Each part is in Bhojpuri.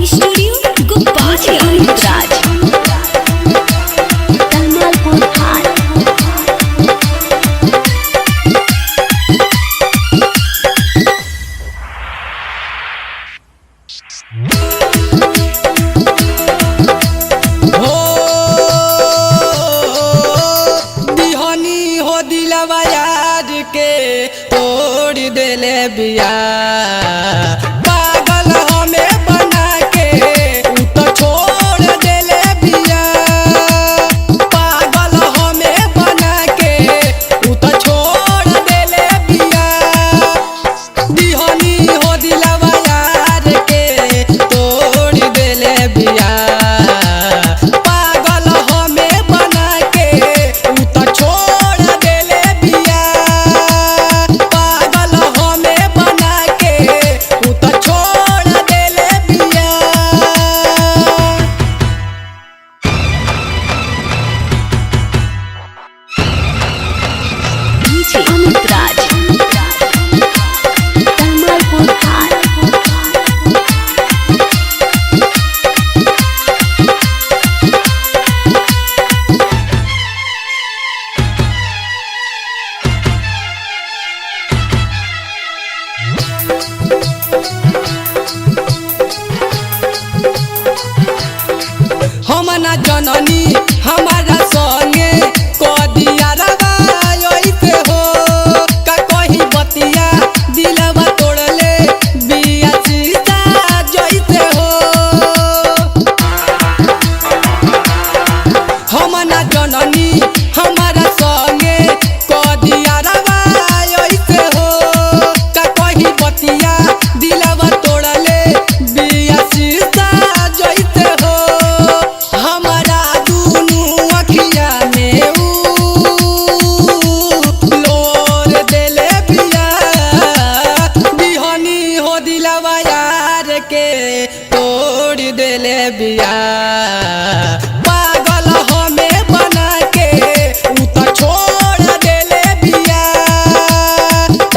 रिकॉर्डिंग स्टूडियो गोपालगंज राज कमलपुर हाट। हो बिहनी हो दिलवा यार के तोड़ देले बिया पागल हमें बना के उ तो छोड़ देले बिया पागल हमें बना के उ तो छोड़ देले बिया बिहनी हो दिलवा यार के तोड़ देले बिया पागल हमें बना के उ तो छोड़ देले बिया पागल हमें बना के उ तो छोड़ देले बिया। डीजे अमित राज कमलपुर हाट। हम ना जननी हमारा संगे कदिया रवायते हो का कही बतिया दिलवा तोड़ले बिया सीता जइते हो हम ना जननी हमारा संगे कदिया रवायते हो का कही बतिया दिलवा तोड़ले बिया सीता जइते हो हमारा दुनू अखिया में लोर देले बिया बिहनी हो दिलवा यार के तोड़ देले बिया पागल हमें बना के उ तो छोड़ देले बिया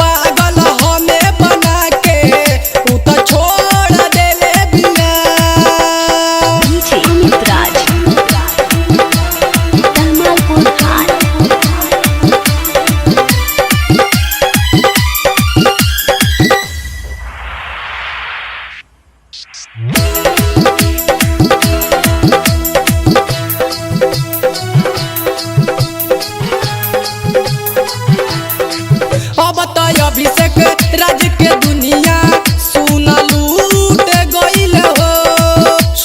पागल हमें बना के उ तो छोड़ देले बिया। डीजे अमित राज कमलपुर हाट। अब तो अभिषेक राज के दुनिया सुन लूट गइल हो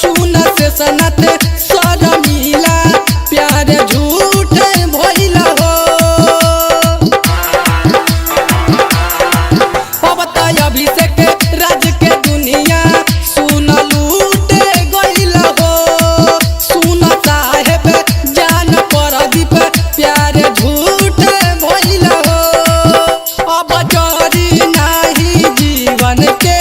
सुन से सनत शर्मिला प्यार झूठ भइल हो अब तो अभिषेक राज के दुनिया सुन लूट गइल हो सुन साहेब जान परदीप प्यार झूठ भइल हो अब जरी नाही जीवन के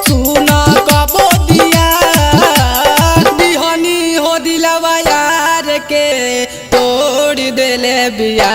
सुन कबो दिया बिहनी हो दिलवा यार के तोड़ देले बिया